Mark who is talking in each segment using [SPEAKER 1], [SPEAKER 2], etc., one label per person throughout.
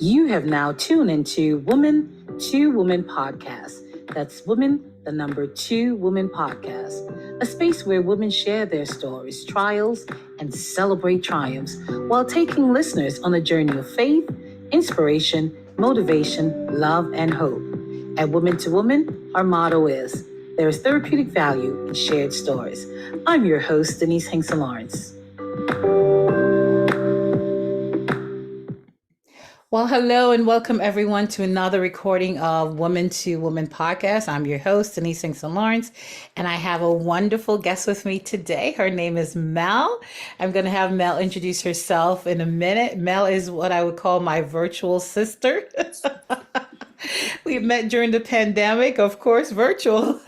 [SPEAKER 1] You have now tuned into Woman to Woman Podcast. That's Woman, the number 2 Woman Podcast, a space where women share their stories, trials, and celebrate triumphs while taking listeners on a journey of faith, inspiration, motivation, love, and hope. At Woman to Woman, our motto is there is therapeutic value in shared stories. I'm your host, Denise Hinkson Lawrence. Well, hello and welcome everyone to another recording of Woman to Woman podcast. I'm your host, Denise Hinkson Lawrence, and I have a wonderful guest with me today. Her name is Mel. I'm going to have Mel introduce herself in a minute. Mel is what I would call my virtual sister. We met during the pandemic, of course, virtual,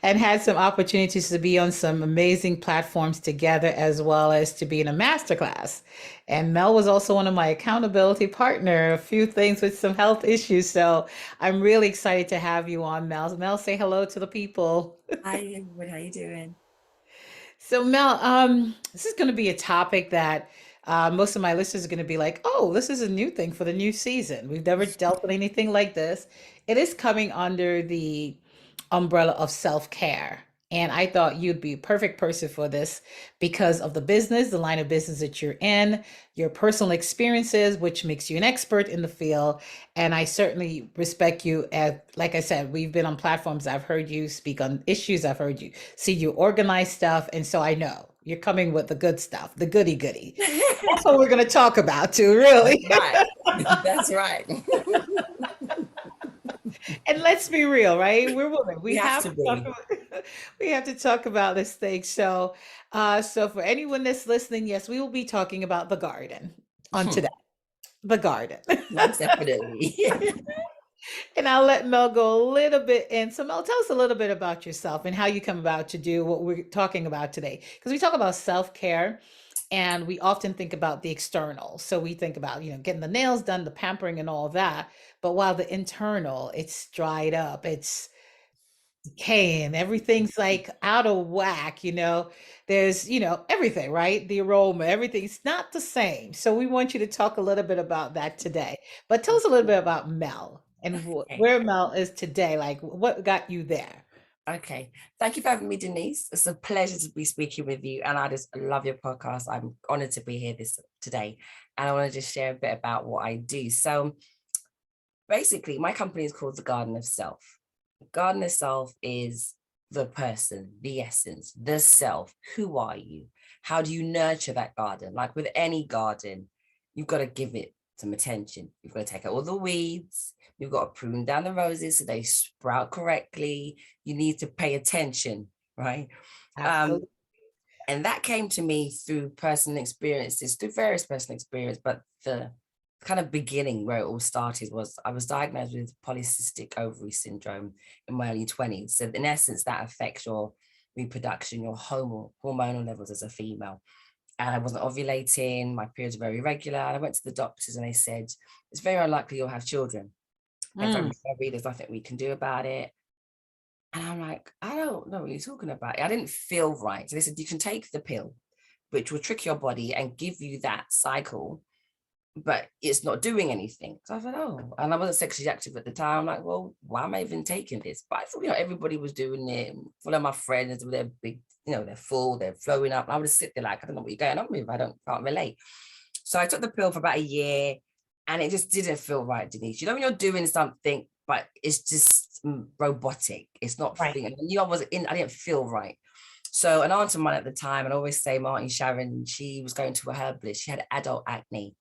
[SPEAKER 1] and had some opportunities to be on some amazing platforms together, as well as to be in a masterclass. And Mel was also one of my accountability partner, a few things with some health issues. So I'm really excited to have you on, Mel. Mel, say hello to the people.
[SPEAKER 2] Hi, everyone. How you doing?
[SPEAKER 1] So Mel, this is going to be a topic that most of my listeners are going to be like, "Oh, this is a new thing for the new season. We've never dealt with anything like this." It is coming under the umbrella of self-care, and I thought you'd be a perfect person for this because of the business, the line of business that you're in, your personal experiences, which makes you an expert in the field. And I certainly respect you. As, like I said, we've been on platforms. I've heard you speak on issues. I've heard you see you organize stuff. And so I know you're coming with the good stuff, the goody goody. That's what we're going to talk about too, really.
[SPEAKER 2] Right. That's right.
[SPEAKER 1] And let's be real, right? We're women.
[SPEAKER 2] We
[SPEAKER 1] We
[SPEAKER 2] have
[SPEAKER 1] have
[SPEAKER 2] to
[SPEAKER 1] to talk
[SPEAKER 2] be.
[SPEAKER 1] about, we have to talk about this thing. So for anyone that's listening, yes, we will be talking about the garden on today. The garden.
[SPEAKER 2] Most definitely.
[SPEAKER 1] And I'll let Mel go a little bit in. So Mel, tell us a little bit about yourself and how you come about to do what we're talking about today. Because we talk about self-care and we often think about the external. So we think about, getting the nails done, the pampering and all that. But while the internal, it's dried up, it's decaying, everything's like out of whack, there's, everything, right? The aroma, everything's not the same. So we want you to talk a little bit about that today. But tell us a little bit about Mel and
[SPEAKER 2] Okay.
[SPEAKER 1] where Mel is today. Like what got you there?
[SPEAKER 2] Okay. Thank you for having me, Denise. It's a pleasure to be speaking with you. And I just love your podcast. I'm honored to be here today. And I want to just share a bit about what I do. So basically, my company is called the Garden of Self. The Garden of Self is the person, the essence, the self. Who are you? How do you nurture that garden? Like with any garden, you've got to give it some attention. You've got to take out all the weeds. You've got to prune down the roses so they sprout correctly. You need to pay attention, right? Um,
[SPEAKER 1] Absolutely.
[SPEAKER 2] and that came to me through personal experiences, through various personal experience, but the kind of beginning where it all started was I was diagnosed with polycystic ovary syndrome in my early 20s. So in essence, that affects your reproduction, your hormonal levels as a female. And I wasn't ovulating, my periods were very irregular. And I went to the doctors and they said, it's very unlikely you'll have children. And
[SPEAKER 1] Mm,
[SPEAKER 2] from February, there's nothing we can do about it. And I'm like, I don't know what you're talking about. I didn't feel right. So they said, you can take the pill, which will trick your body and give you that cycle, but it's not doing anything. So I thought, oh, and I wasn't sexually active at the time. I'm like, well, why am I even taking this? But I thought, everybody was doing it. Full of my friends with their big, they're full, they're flowing up. And I would just sit there like, I don't know what you're going on with. Can't relate. So I took the pill for about a year and it just didn't feel right, Denise. When you're doing something, but it's just robotic. It's not
[SPEAKER 1] right.
[SPEAKER 2] feeling, I didn't feel right. So an aunt of mine at the time, and I always say my Auntie Sharon, she was going to a herbalist. She had adult acne.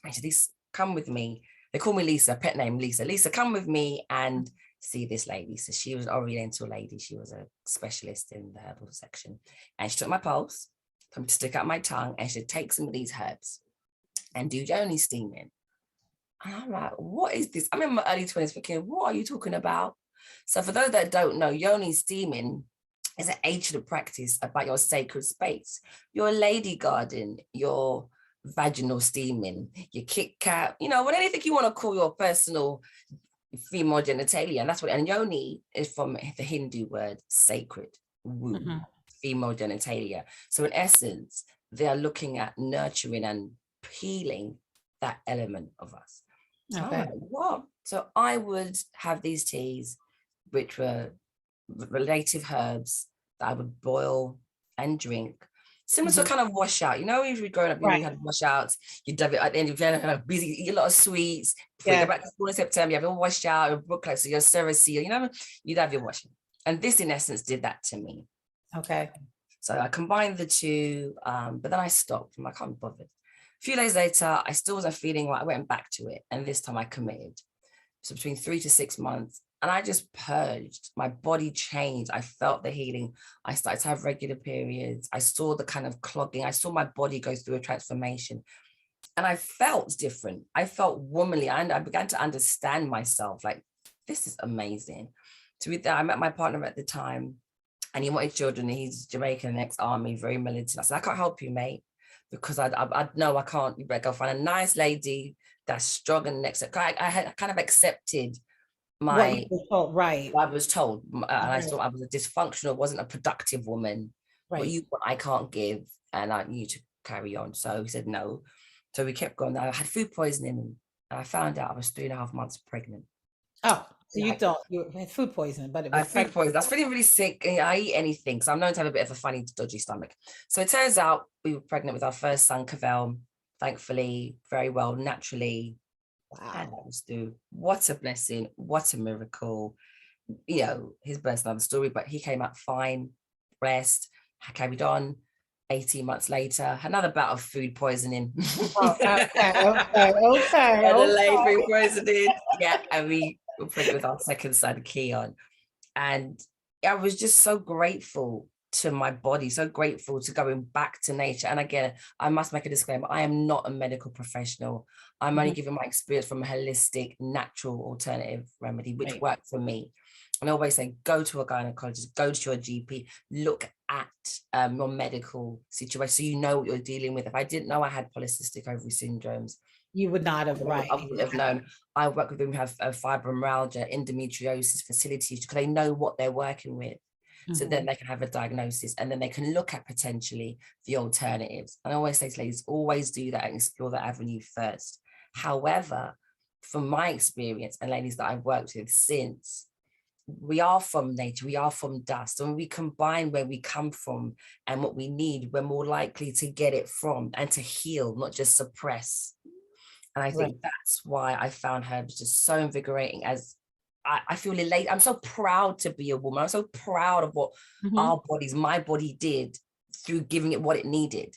[SPEAKER 2] I said, "This, come with me." They call me Lisa, pet name Lisa. Lisa, come with me and see this lady. So she was an Oriental lady. She was a specialist in the herbal section. And she took my pulse, told me to stick out my tongue, and she said, take some of these herbs and do Yoni steaming. And I'm like, what is this? I'm in my early 20s thinking, what are you talking about? So for those that don't know, Yoni steaming is an ancient practice about your sacred space, your lady garden, your vaginal steaming, your Kit Kat, anything you want to call your personal female genitalia. And that's what, and Yoni is from the Hindu word sacred, womb,
[SPEAKER 1] Mhm.
[SPEAKER 2] female genitalia. So in essence, they are looking at nurturing and healing that element of us. I'm like,
[SPEAKER 1] Okay.
[SPEAKER 2] what? So I would have these teas, which were relative herbs that I would boil and drink. Similar to a
[SPEAKER 1] Mhm.
[SPEAKER 2] kind of washout. You know, when you were growing up, you know,
[SPEAKER 1] Right.
[SPEAKER 2] you had washouts, you'd have it at the end, you're kind of busy, eat a lot of sweets. Before you go
[SPEAKER 1] Yeah.
[SPEAKER 2] back to school in September, you have your washout, your book club, so your cerasee, you know, you'd have your washing. And this, in essence, did that to me.
[SPEAKER 1] Okay.
[SPEAKER 2] So I combined the two, but then I stopped. I'm like, I can't be bothered. A few days later, I still wasn't feeling right. I went back to it. And this time I committed. So between 3 to 6 months. And I just purged. My body changed. I felt the healing. I started to have regular periods. I saw the kind of clogging. I saw my body go through a transformation. And I felt different. I felt womanly. And I began to understand myself. Like, this is amazing. So with that, I met my partner at the time, and he wanted children. He's Jamaican, ex-army, very militant. I said, I can't help you, mate, because I know I can't. You better go find a nice lady that's strong and next. I had kind of accepted
[SPEAKER 1] What you
[SPEAKER 2] my,
[SPEAKER 1] were told, right.
[SPEAKER 2] I was told, and I
[SPEAKER 1] Right.
[SPEAKER 2] thought I was a dysfunctional, wasn't a productive woman. What
[SPEAKER 1] Right.
[SPEAKER 2] you want, I can't give, and I need to carry on. So he said no. So we kept going. I had food poisoning, and I found out I was 3.5 months pregnant.
[SPEAKER 1] Oh, so you
[SPEAKER 2] Like,
[SPEAKER 1] thought you had food poisoning, but it
[SPEAKER 2] I
[SPEAKER 1] was
[SPEAKER 2] had food
[SPEAKER 1] pregnant.
[SPEAKER 2] poisoning. I was feeling really sick. And I eat anything. So I'm known to have a bit of a funny, dodgy stomach. So it turns out we were pregnant with our first son, Cavell, thankfully, very well, naturally. And
[SPEAKER 1] Wow.
[SPEAKER 2] that was through, what a blessing, what a miracle. You know, his birth's another story, but he came out fine, blessed. I carried on. 18 months later, another bout of food poisoning.
[SPEAKER 1] Oh, okay, okay, okay,
[SPEAKER 2] Had a late
[SPEAKER 1] okay.
[SPEAKER 2] food poisoning. Yeah, and we were pregnant with our second son, Keon. And I was just so grateful to my body, so grateful to going back to nature. And again, I must make a disclaimer, I am not a medical professional. I'm only
[SPEAKER 1] Mhm.
[SPEAKER 2] giving my experience from a holistic, natural alternative remedy, which
[SPEAKER 1] Right.
[SPEAKER 2] worked for me. And I always say, go to a gynecologist, go to your GP, look at your medical situation so you know what you're dealing with. If I didn't know I had polycystic ovary syndromes,
[SPEAKER 1] You would not have, right,
[SPEAKER 2] I wouldn't have known. I work with women who have fibromyalgia, endometriosis, fertility issues, because they know what they're working with. So then
[SPEAKER 1] Mhm.
[SPEAKER 2] they can have a diagnosis, and then they can look at potentially the alternatives. And I always say to ladies, always do that and explore that avenue first. However, from my experience and ladies that I've worked with since, we are from nature, we are from dust. And when we combine where we come from and what we need, we're more likely to get it from and to heal, not just suppress. And I
[SPEAKER 1] Right.
[SPEAKER 2] think that's why I found herbs just so invigorating. As I feel elated. I'm so proud to be a woman. I'm so proud of what
[SPEAKER 1] Mhm.
[SPEAKER 2] our bodies, my body did through giving it what it needed.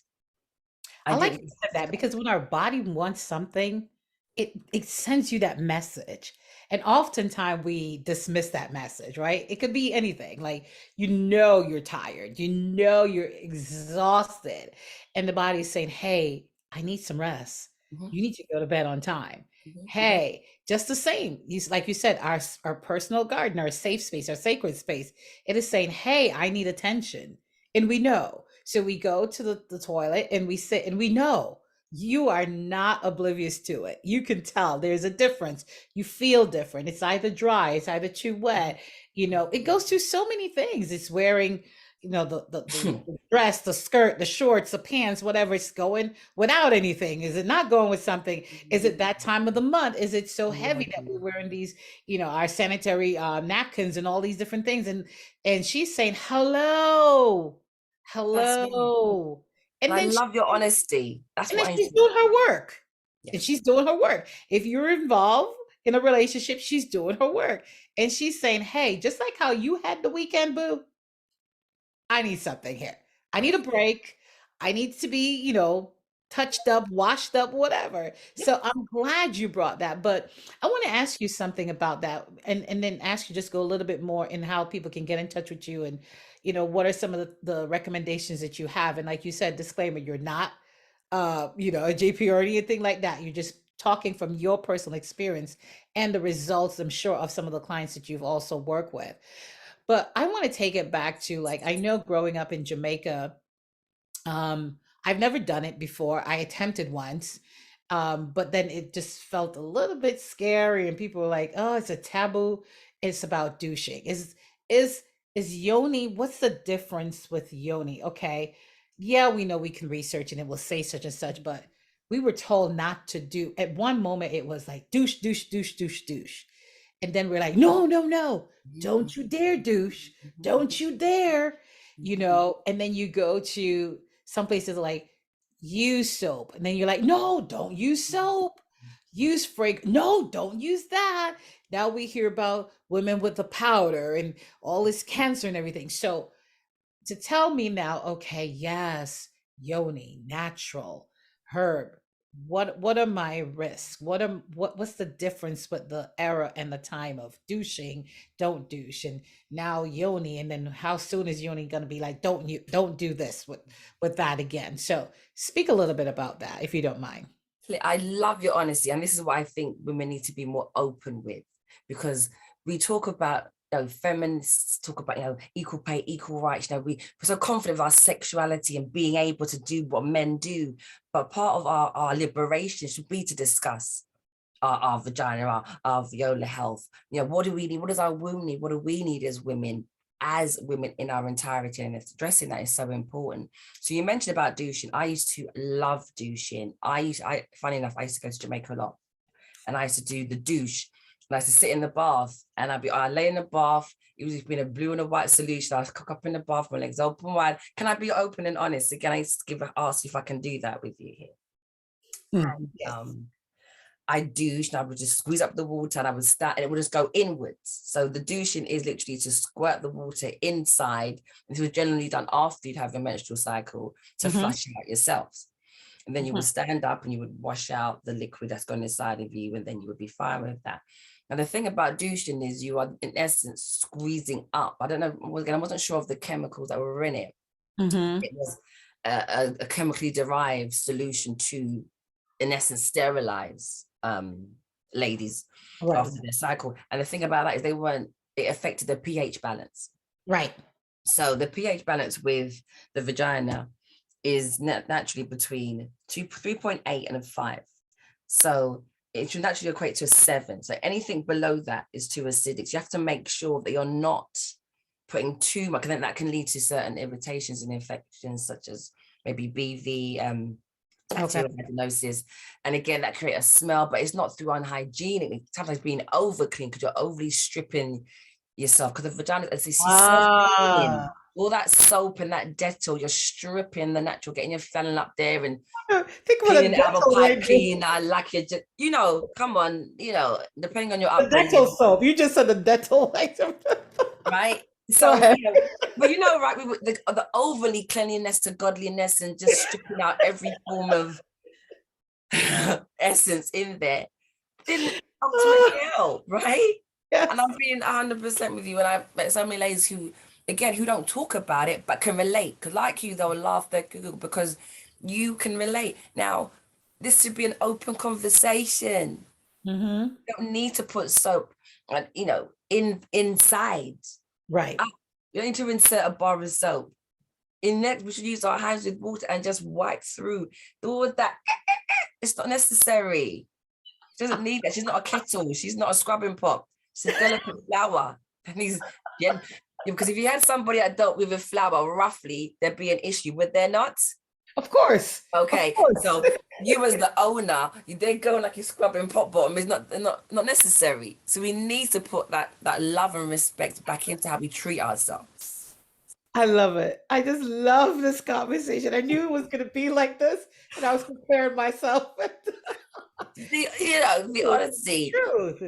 [SPEAKER 2] I
[SPEAKER 1] I like
[SPEAKER 2] didn't.
[SPEAKER 1] you said that because when our body wants something, it sends you that message. And oftentimes we dismiss that message, right? It could be anything. Like you know you're tired, you know you're exhausted, and the body's saying, "Hey, I need some rest.
[SPEAKER 2] Mhm,
[SPEAKER 1] You need to go to bed on time."
[SPEAKER 2] mhm,
[SPEAKER 1] Hey, just the same. Like you said, our personal garden, our safe space, our sacred space, it is saying, "Hey, I need attention." And we know. So we go to the toilet and we sit and we know you are not oblivious to it. You can tell there's a difference. You feel different. It's either dry, it's either too wet. You know, it goes through so many things. It's wearing, you know,
[SPEAKER 2] mhm.
[SPEAKER 1] the dress, the skirt, the shorts, the pants, whatever. It's going without anything. Is it not going with something? Is it that time of the month? Is it so heavy that we're wearing these, you know, our sanitary napkins and all these different things? And she's saying, hello,
[SPEAKER 2] That's me.
[SPEAKER 1] hello.
[SPEAKER 2] And
[SPEAKER 1] And
[SPEAKER 2] I
[SPEAKER 1] then
[SPEAKER 2] love your honesty. That's
[SPEAKER 1] and then
[SPEAKER 2] what I
[SPEAKER 1] she's
[SPEAKER 2] think.
[SPEAKER 1] doing her work. And
[SPEAKER 2] Yes.
[SPEAKER 1] she's doing her work. If you're involved in a relationship, she's doing her work. And she's saying, hey, just like how you had the weekend, boo, I need something here. I need a
[SPEAKER 2] Yes.
[SPEAKER 1] break. I need to be, you know, touched up, washed up, whatever.
[SPEAKER 2] Yep.
[SPEAKER 1] So I'm glad you brought that. But I want to ask you something about that and then ask you just go a little bit more in how people can get in touch with you and, you know, what are some of the recommendations that you have? And like you said, disclaimer, you're not you know, a JP or anything like that. You're just talking from your personal experience and the results, I'm sure, of some of the clients that you've also worked with. But I want to take it back to like I know growing up in Jamaica, I've never done it before. I attempted once, but then it just felt a little bit scary, and people were like, "Oh, it's a taboo. It's about douching." Is is Yoni? What's the difference with Yoni? Okay, yeah, we know we can research and it will say such and such, but we were told not to do. At one moment, it was like douche, douche, douche, douche, douche. And then we're like, no, no, no, don't you dare douche. Don't you dare, and then you go to some places like use soap. And then you're like, no, don't use soap. Use fragrance. No, don't use that. Now we hear about women with the powder and all this cancer and everything. So to tell me now, okay, yes, Yoni, natural, herb. What are my risks? What's the difference with the era and the time of douching, don't douche, and now Yoni, and then how soon is Yoni gonna be like, don't do this with that again? So speak a little bit about that if you don't mind.
[SPEAKER 2] I love your honesty, and this is what I think women need to be more open with, because we talk about, feminists talk about, equal pay, equal rights. We're so confident of our sexuality and being able to do what men do, but part of our liberation should be to discuss our vagina, our viola health. What do we need? What does our womb need? What do we need as women in our entirety? And addressing that is so important. So you mentioned about douching. I used to love douching. Funny enough, I used to go to Jamaica a lot, and I used to do the douche. And I used to sit in the bath, and I lay in the bath. It was been a blue and a white solution. I was cook up in the bath, my legs open wide. Can I be open and honest? Again, I used to ask if I can do that with you here. And,
[SPEAKER 1] Yes.
[SPEAKER 2] I douche, and I would just squeeze up the water, and I would start, and it would just go inwards. So the douching is literally to squirt the water inside. This was generally done after you'd have your menstrual cycle to flush out yourselves. And then you would stand up and you would wash out the liquid that's gone inside of you, and then you would be fine with that. And the thing about douching is you are in essence squeezing up. I don't know, again, I wasn't sure of the chemicals that were in it. It was a chemically derived solution to, in essence, sterilize ladies after their cycle. And the thing about that is it affected the pH balance.
[SPEAKER 1] Right.
[SPEAKER 2] So the pH balance with the vagina is naturally between 3.8 and a 5. So it should naturally equate to a 7. So anything below that is too acidic. So you have to make sure that you're not putting too much, and then that can lead to certain irritations and infections such as maybe BV, bacterial vaginosis. And again, that create a smell, but it's not through unhygienic. It's sometimes being over clean because you're overly stripping yourself, because the vagina, as they see, all that soap and that Dettol, you're stripping the natural, getting your flannel up there and
[SPEAKER 1] think about
[SPEAKER 2] cleaning
[SPEAKER 1] a
[SPEAKER 2] it out of a
[SPEAKER 1] Dettol
[SPEAKER 2] pipe
[SPEAKER 1] like
[SPEAKER 2] cleaner, like you're just, come on, depending on your
[SPEAKER 1] the
[SPEAKER 2] upbringing.
[SPEAKER 1] Dettol soap. You just said the Dettol like
[SPEAKER 2] Right? So, but right, the overly cleanliness to godliness and just stripping out every form of essence in there didn't ultimately help, right?
[SPEAKER 1] Yes.
[SPEAKER 2] And I'm being 100% with you. And I've met so many ladies who don't talk about it, but can relate. Because like you, they'll laugh their giggle because you can relate. Now, this should be an open conversation. You don't need to put soap, inside.
[SPEAKER 1] Right.
[SPEAKER 2] You don't need to insert a bar of soap. In next, we should use our hands with water and just wipe through. All that, it's not necessary. She doesn't need that. She's not a kettle. She's not a scrubbing pot. She's a delicate flower. Because if you had somebody that dealt with a flower roughly, there'd be an issue. Would there not?
[SPEAKER 1] Of course.
[SPEAKER 2] Okay.
[SPEAKER 1] Of course.
[SPEAKER 2] So you as the owner, they're going like you're scrubbing pot bottom is not necessary. So we need to put that love and respect back into how we treat ourselves.
[SPEAKER 1] I love it. I just love this conversation. I knew it was going to be like this, and I was preparing myself.
[SPEAKER 2] The honesty.
[SPEAKER 1] Truth.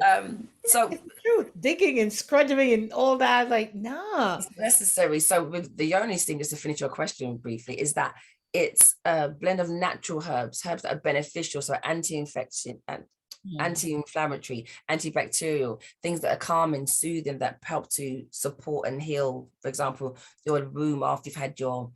[SPEAKER 2] So
[SPEAKER 1] it's truth. Digging and scrunching and all that, like, nah.
[SPEAKER 2] It's necessary. So with the Yoni thing, just to finish your question briefly, is that it's a blend of natural herbs that are beneficial, so anti-infection and anti-inflammatory, antibacterial, things that are calming, soothing, that help to support and heal, for example, your womb after you've had your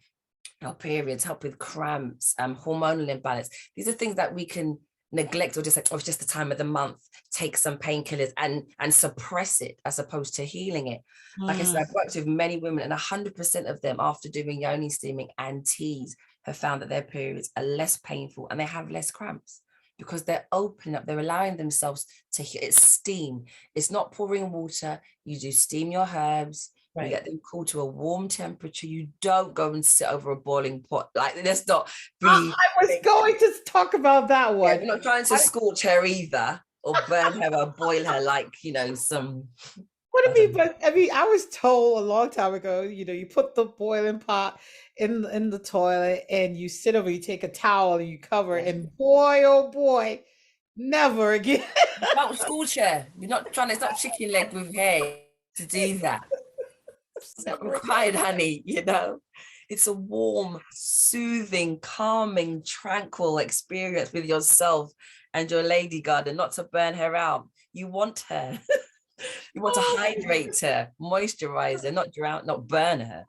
[SPEAKER 2] periods, help with cramps, hormonal imbalance. These are things that we can neglect or just like, oh, it's just the time of the month, take some painkillers and suppress it as opposed to healing it. Like I said, I've worked with many women, and 100% of them, after doing yoni steaming and teas, have found that their periods are less painful and they have less cramps, because they're opening up, they're allowing themselves to heal. It's steam. It's not pouring water. You do steam your herbs, You
[SPEAKER 1] Right.
[SPEAKER 2] get them cool to a warm temperature. You don't go and sit over a boiling pot. Like, let's not
[SPEAKER 1] I,
[SPEAKER 2] be,
[SPEAKER 1] I was going to talk about that
[SPEAKER 2] yeah,
[SPEAKER 1] one.
[SPEAKER 2] we're not trying to scorch her either or burn her or boil her like, some,
[SPEAKER 1] What
[SPEAKER 2] I
[SPEAKER 1] do you
[SPEAKER 2] don't
[SPEAKER 1] mean?
[SPEAKER 2] know.
[SPEAKER 1] But I mean, I was told a long time ago, you put the boiling pot in the toilet and you sit over, you take a towel and you cover it,
[SPEAKER 2] Yeah.
[SPEAKER 1] and boy, oh boy, never again.
[SPEAKER 2] Don't scorch her. It's not chicken leg with hair to do that. It's not
[SPEAKER 1] Never
[SPEAKER 2] required,
[SPEAKER 1] again.
[SPEAKER 2] honey. It's a warm, soothing, calming, tranquil experience with yourself and your lady garden, not to burn her out. You want her. You want to
[SPEAKER 1] Oh my
[SPEAKER 2] hydrate her, moisturize her, not drown, not burn her.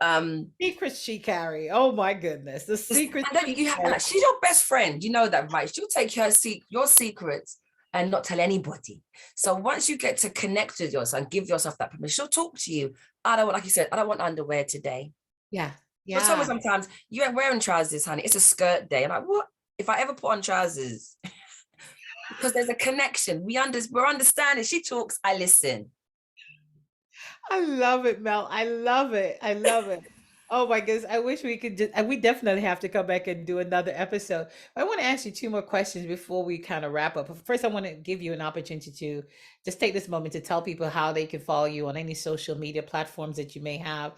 [SPEAKER 2] Um,
[SPEAKER 1] secrets she carry. Oh my goodness, the secrets
[SPEAKER 2] and then
[SPEAKER 1] she
[SPEAKER 2] and
[SPEAKER 1] carry.
[SPEAKER 2] like, she's your best friend. You know that, right? She'll take your secrets and not tell anybody. So once you get to connect with yourself and give yourself that permission, she'll talk to you. I don't want, like you said, I don't want underwear today.
[SPEAKER 1] Yeah,
[SPEAKER 2] She'll tell me
[SPEAKER 1] yeah.
[SPEAKER 2] sometimes, you ain't wearing trousers, honey. It's a skirt day. I'm like, what? If I ever put on trousers, because there's a connection. We're understanding. She talks, I listen.
[SPEAKER 1] I love it, Mel. I love it. I love it. Oh my goodness. I wish we could just, and we definitely have to come back and do another episode. I want to ask you two more questions before we kind of wrap up. But first, I want to give you an opportunity to just take this moment to tell people how they can follow you on any social media platforms that you may have.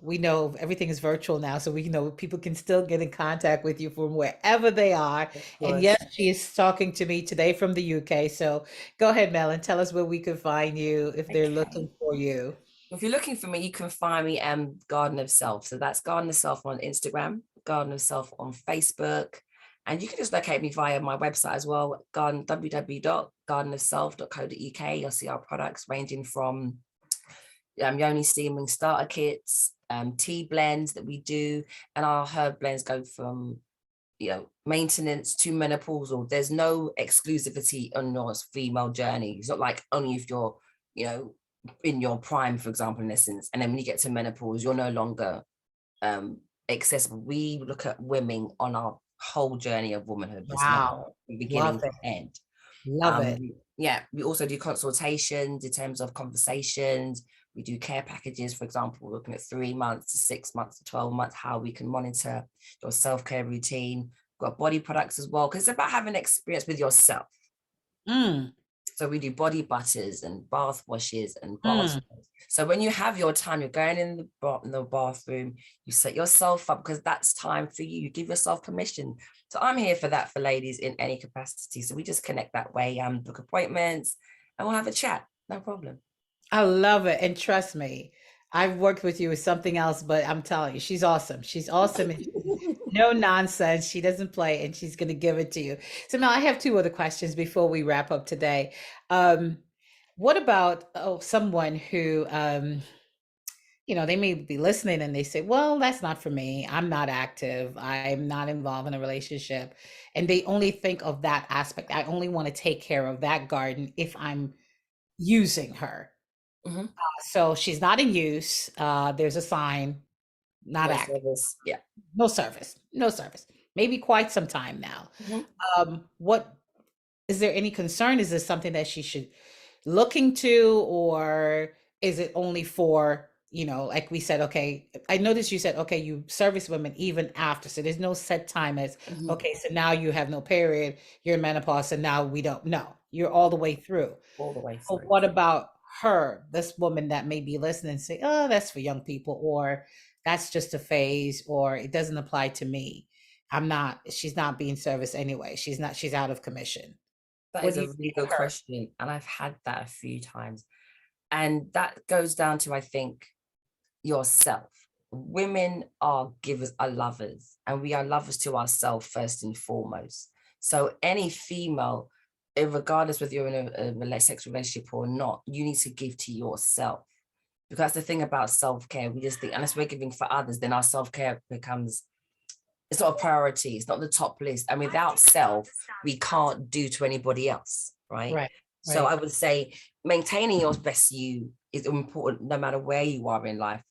[SPEAKER 1] We know everything is virtual now, so we know people can still get in contact with you from wherever they are.
[SPEAKER 2] Of
[SPEAKER 1] And
[SPEAKER 2] course.
[SPEAKER 1] yes, she is talking to me today from the UK. So go ahead, Mel, and tell us where we can find you if they're looking
[SPEAKER 2] Okay.
[SPEAKER 1] for you.
[SPEAKER 2] If you're looking for me, you can find me Garden of Self. So that's Garden of Self on Instagram, Garden of Self on Facebook. And you can just locate me via my website as well, www.gardenofself.co.uk. You'll see our products ranging from Yoni steaming starter kits, tea blends that we do, and our herb blends go from maintenance to menopausal. There's no exclusivity on your female journey. It's not like only if you're, in your prime, for example, in essence, and then when you get to menopause, you're no longer accessible. We look at women on our whole journey of womanhood. It's not
[SPEAKER 1] Wow.
[SPEAKER 2] from
[SPEAKER 1] Love
[SPEAKER 2] beginning to
[SPEAKER 1] it.
[SPEAKER 2] end.
[SPEAKER 1] Love it.
[SPEAKER 2] Yeah, we also do consultations in terms of conversations. We do care packages, for example, we're looking at 3 months to 6 months to 12 months, how we can monitor your self-care routine. We've got body products as well, because it's about having experience with yourself.
[SPEAKER 1] Mm,
[SPEAKER 2] So we do body butters and bath washes and bath.
[SPEAKER 1] mm.
[SPEAKER 2] So when you have your time, you're going in the bathroom, you set yourself up because that's time for you. You give yourself permission. So I'm here for that for ladies in any capacity. So we just connect that way, book appointments, and we'll have a chat. No problem.
[SPEAKER 1] I love it. And trust me, I've worked with you with something else, but I'm telling you, she's awesome. She's awesome. And no nonsense. She doesn't play and she's going to give it to you. So now I have two other questions before we wrap up today. Um, what about someone who they may be listening and they say, well, that's not for me. I'm not active. I'm not involved in a relationship. And they only think of that aspect. I only want to take care of that garden if I'm using her.
[SPEAKER 2] Mhm.
[SPEAKER 1] So she's not in use. There's a sign, not
[SPEAKER 2] No
[SPEAKER 1] active.
[SPEAKER 2] service. Yeah.
[SPEAKER 1] No service. No service. Maybe quite some time now.
[SPEAKER 2] Mhm.
[SPEAKER 1] What is there any concern? Is this something that she should look into, or is it only for, like we said, okay, I noticed you said, okay, you service women even after. So there's no set time as,
[SPEAKER 2] Mhm.
[SPEAKER 1] okay, so now you have no period, you're in menopause, and now we don't know. You're all the way through.
[SPEAKER 2] All the way
[SPEAKER 1] But
[SPEAKER 2] through.
[SPEAKER 1] what about her, this woman that may be listening and say, oh, that's for young people, or that's just a phase, or it doesn't apply to me. She's not being serviced anyway. She's out of commission.
[SPEAKER 2] That
[SPEAKER 1] What
[SPEAKER 2] is
[SPEAKER 1] do
[SPEAKER 2] a
[SPEAKER 1] you
[SPEAKER 2] really
[SPEAKER 1] say to
[SPEAKER 2] good
[SPEAKER 1] her?
[SPEAKER 2] question. And I've had that a few times. And that goes down to, I think, yourself. Women are lovers, and we are lovers to ourselves first and foremost. So any female, regardless whether you're in a sex relationship or not, you need to give to yourself. Because that's the thing about self-care. We just think, unless we're giving for others, then our self-care becomes, it's not a priority, it's not the top list. And without self, we can't do to anybody else, right?
[SPEAKER 1] Right,
[SPEAKER 2] So I
[SPEAKER 1] right.
[SPEAKER 2] would say maintaining your best you is important no matter where you are in life.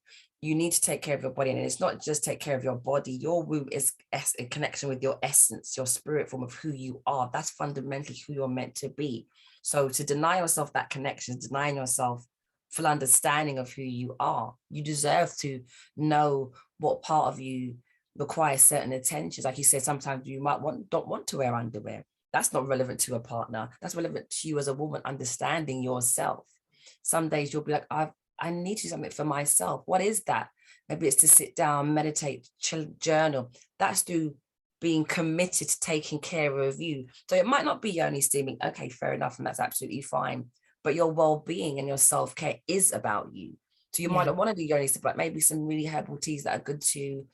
[SPEAKER 2] You need to take care of your body, and it's not just take care of your body. Your womb is a connection with your essence, your spirit form of who you are. That's fundamentally who you're meant to be. So to deny yourself that connection, denying yourself full understanding of who you are. You deserve to know what part of you requires certain attentions. Like you said, sometimes you might don't want to wear underwear. That's not relevant to a partner. That's relevant to you as a woman, understanding yourself. Some days you'll be like, I need to do something for myself. What is that? Maybe it's to sit down, meditate, chill, journal. That's through being committed to taking care of you. So it might not be only steaming. Okay, fair enough. And that's absolutely fine. But your well-being and your self-care is about you. So you might not want to do yoni steam, but maybe some really herbal teas that are good to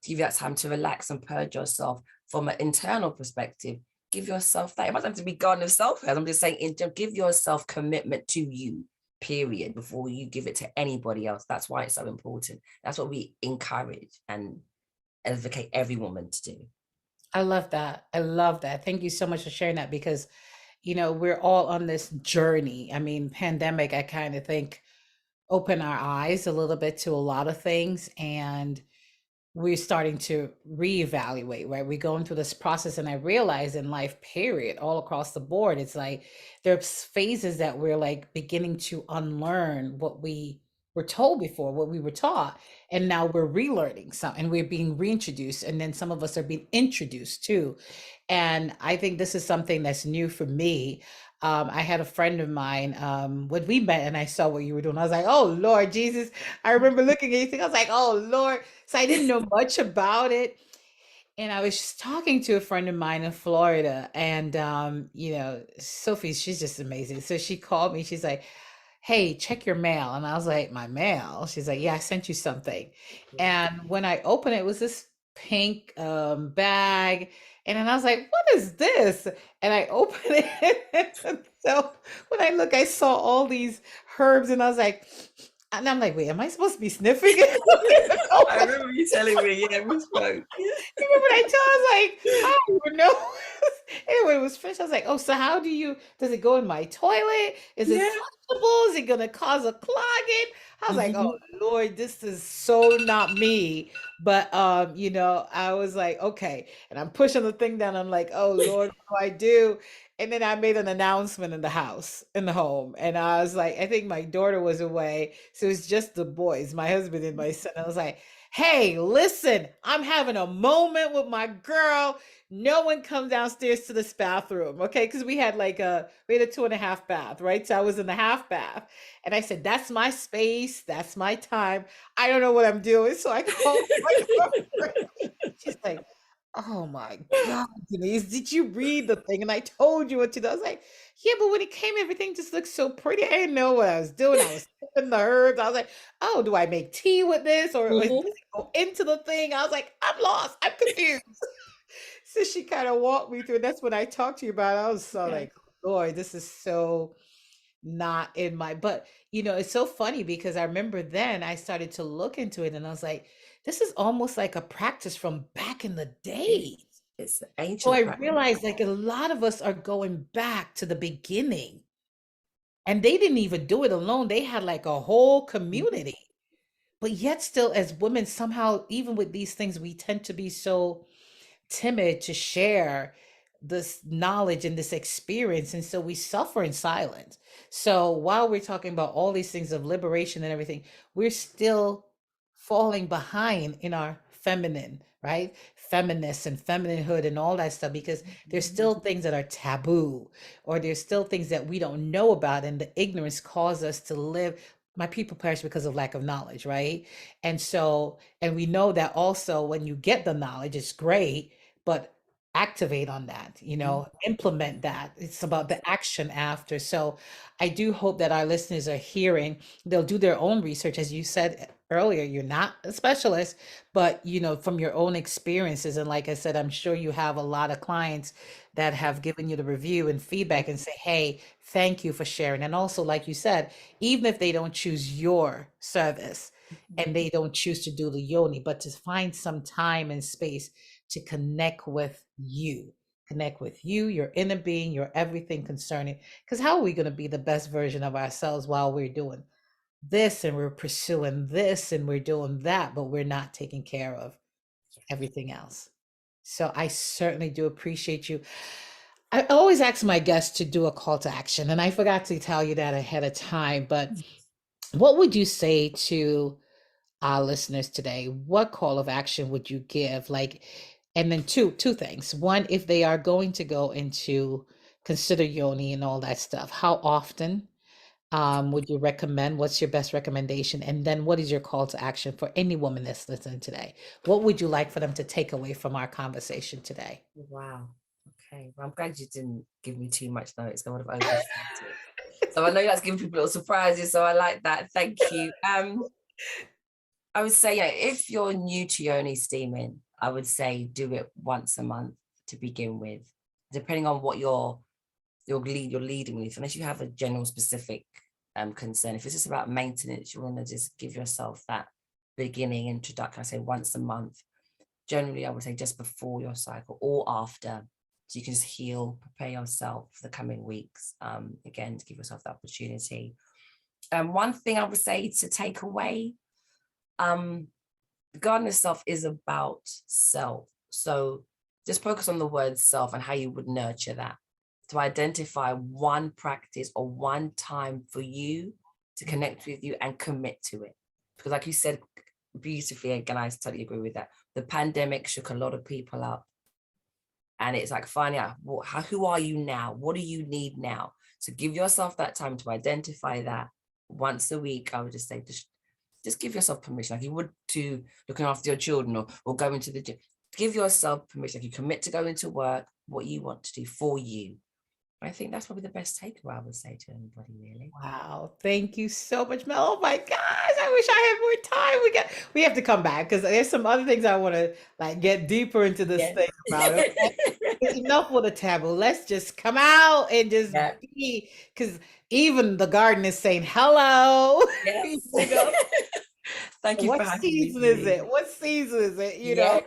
[SPEAKER 2] give you that time to relax and purge yourself from an internal perspective. Give yourself that. It might have to be garden of self-care. I'm just saying, give yourself commitment to you, period, before you give it to anybody else. That's why it's so important. That's what we encourage and advocate every woman to do.
[SPEAKER 1] I love that. I love that. Thank you so much for sharing that because, we're all on this journey. I mean, pandemic, I kind of think opened our eyes a little bit to a lot of things. And we're starting to reevaluate, right? We're going through this process, and I realize in life, period, all across the board, it's like there's phases that we're like beginning to unlearn what we were told before, what we were taught, and now we're relearning some, and we're being reintroduced, and then some of us are being introduced too. And I think this is something that's new for me. I had a friend of mine, when we met and I saw what you were doing, I was like, oh Lord Jesus. I remember looking at you, I was like, oh Lord. So I didn't know much about it. And I was just talking to a friend of mine in Florida, and Sophie, she's just amazing. So she called me, she's like, hey, check your mail. And I was like, my mail? She's like, yeah, I sent you something. And when I opened it, it was this pink bag. And then I was like, what is this? And I opened it. So when I look, I saw all these herbs, and I was like, and I'm like, wait, am I supposed to be sniffing it?
[SPEAKER 2] I remember you telling me, yeah, we spoke.
[SPEAKER 1] Remember when I told, I was like, I don't even know. And when it was finished, I was like, oh, so how does it go in my toilet? Is it flushable? Is it gonna cause a clogging? I was like, oh Lord, this is so not me. But I was like, okay. And I'm pushing the thing down. I'm like, oh Lord, what do I do? And then I made an announcement in the house, in the home. And I was like, I think my daughter was away. So it's just the boys, my husband and my son. I was like, hey, listen, I'm having a moment with my girl. No one come downstairs to this bathroom, okay? Because we had a 2.5 bath, right? So I was in the half bath, and I said, "That's my space. That's my time. I don't know what I'm doing." So I called my girlfriend. She's like, "Oh my God, Denise, did you read the thing?" And I told you what to do. I was like, "Yeah, but when it came, everything just looked so pretty. I didn't know what I was doing. I was sipping the herbs. I was like, oh, do I make tea with this, or does it go into the thing?" I was like, I'm lost. I'm confused. So she kind of walked me through. And that's when I talked to you about it. I was so like, Lord, this is so not in my, but it's so funny because I remember then I started to look into it, and I was like, this is almost like a practice from back in the day.
[SPEAKER 2] It's
[SPEAKER 1] So
[SPEAKER 2] ancient
[SPEAKER 1] I
[SPEAKER 2] practice.
[SPEAKER 1] realized like a lot of us are going back to the beginning, and they didn't even do it alone. They had like a whole community. But yet still as women, somehow, even with these things, we tend to be so timid to share this knowledge and this experience, and so we suffer in silence. So while we're talking about all these things of liberation and everything, we're still falling behind in our feminine, right? Feminist and femininehood and all that stuff, because there's still things that are taboo, or there's still things that we don't know about, and the ignorance causes us to live. My people perish because of lack of knowledge, right? And so, and we know that also when you get the knowledge, it's great, but activate on that, implement that. It's about the action after. So I do hope that our listeners are hearing, they'll do their own research. As you said earlier, you're not a specialist, but from your own experiences. And like I said, I'm sure you have a lot of clients that have given you the review and feedback and say, hey, thank you for sharing. And also, like you said, even if they don't choose your service and they don't choose to do the yoni, but to find some time and space to connect with you, your inner being, your everything concerning. Because how are we going to be the best version of ourselves while we're doing this and we're pursuing this and we're doing that, but we're not taking care of everything else? So I certainly do appreciate you. I always ask my guests to do a call to action, and I forgot to tell you that ahead of time, but what would you say to our listeners today? What call of action would you give? Like, and then two things. One, if they are going to go into consider Yoni and all that stuff, how often would you recommend? What's your best recommendation? And then what is your call to action for any woman that's listening today? What would you like for them to take away from our conversation today?
[SPEAKER 2] Wow. Okay. Well, I'm glad you didn't give me too much notice. I would have overshot it. So I know that's giving people little surprises. So I like that. Thank you. I would say, yeah, if you're new to Yoni steaming, I would say do it once a month to begin with, depending on what you're leading with. Unless you have a general specific concern. If it's just about maintenance, you want to just give yourself that beginning introduction. I say once a month. Generally, I would say just before your cycle or after, so you can just heal, prepare yourself for the coming weeks. Again, to give yourself the opportunity. One thing I would say to take away, the garden itself is about self. So just focus on the word self and how you would nurture that, to identify one practice or one time for you to connect with you and commit to it. Because like you said beautifully, again, I totally agree with that. The pandemic shook a lot of people up. And it's like finding out, who are you now? What do you need now? So give yourself that time to identify that once a week. I would just say, just give yourself permission, like you would to looking after your children or going to the gym. Give yourself permission, like you commit to going to work, what you want to do for you. I think that's probably the best takeaway I would say to anybody, really.
[SPEAKER 1] Wow, thank you so much, Mel. Oh my gosh, I wish I had more time. We have to come back because there's some other things I want to like get deeper into this
[SPEAKER 2] Yeah.
[SPEAKER 1] thing about. Okay? Enough with the taboo. Let's just come out and just
[SPEAKER 2] Yeah.
[SPEAKER 1] be, because even the garden is saying hello.
[SPEAKER 2] Yes.
[SPEAKER 1] You know?
[SPEAKER 2] Thank you for
[SPEAKER 1] What
[SPEAKER 2] having me,
[SPEAKER 1] season is
[SPEAKER 2] Denise.
[SPEAKER 1] it? What season is it? You
[SPEAKER 2] Yeah.
[SPEAKER 1] know?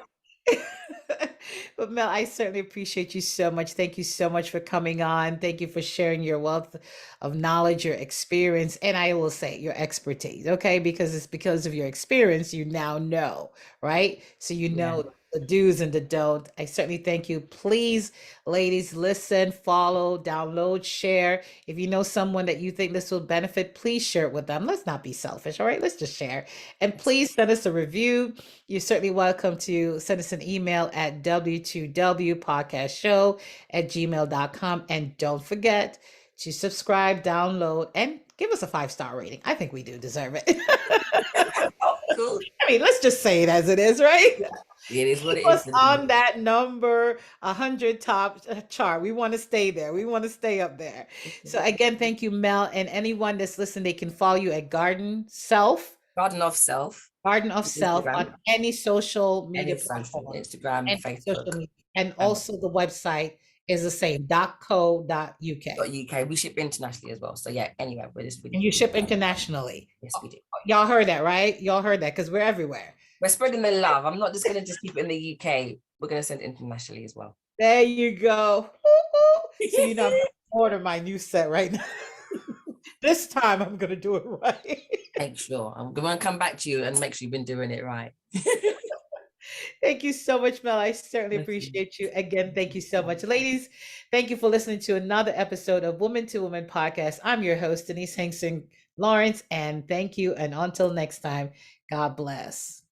[SPEAKER 1] But Mel, I certainly appreciate you so much. Thank you so much for coming on. Thank you for sharing your wealth of knowledge, your experience, and I will say your expertise, okay? Because it's because of your experience you now know, right? So you
[SPEAKER 2] Yeah.
[SPEAKER 1] know the do's and the don't. I certainly thank you. Please, ladies, listen, follow, download, share. If you know someone that you think this will benefit, please share it with them. Let's not be selfish, all right? Let's just share. And please send us a review. You're certainly welcome to send us an email at w2wpodcastshow@gmail.com. And don't forget to subscribe, download, and give us a 5-star rating. I think we do deserve it.
[SPEAKER 2] Oh, cool.
[SPEAKER 1] I mean, let's just say it as it is, right?
[SPEAKER 2] Yeah. It is what
[SPEAKER 1] Keep
[SPEAKER 2] it is.
[SPEAKER 1] us on that number 100 top chart. We want to stay there. We want to stay up there. So again, thank you, Mel. And anyone that's listening, they can follow you at
[SPEAKER 2] Garden of Self,
[SPEAKER 1] Garden of Self
[SPEAKER 2] Instagram,
[SPEAKER 1] on any social media
[SPEAKER 2] any social,
[SPEAKER 1] platform.
[SPEAKER 2] Instagram,
[SPEAKER 1] And social
[SPEAKER 2] Facebook,
[SPEAKER 1] media. And
[SPEAKER 2] and
[SPEAKER 1] also the website is the same, .co.uk.
[SPEAKER 2] .uk. We ship internationally as well. So yeah, anyway, we're just
[SPEAKER 1] And
[SPEAKER 2] really
[SPEAKER 1] you
[SPEAKER 2] keen.
[SPEAKER 1] ship internationally.
[SPEAKER 2] Yes, we do.
[SPEAKER 1] Y'all heard that, right? Y'all heard that because we're everywhere.
[SPEAKER 2] We're spreading the love. I'm not just going to just keep it in the UK. We're going to send it internationally as well.
[SPEAKER 1] There you go. So you know I'm gonna order my new set right now. This time I'm gonna do it right.
[SPEAKER 2] Make sure. I'm going to come back to you and make sure you've been doing it right.
[SPEAKER 1] Thank you so much, Mel. I certainly appreciate you. Again, thank you so much. Ladies, thank you for listening to another episode of Woman to Woman Podcast. I'm your host, Denise Hinkson Lawrence, and thank you. And until next time, God bless.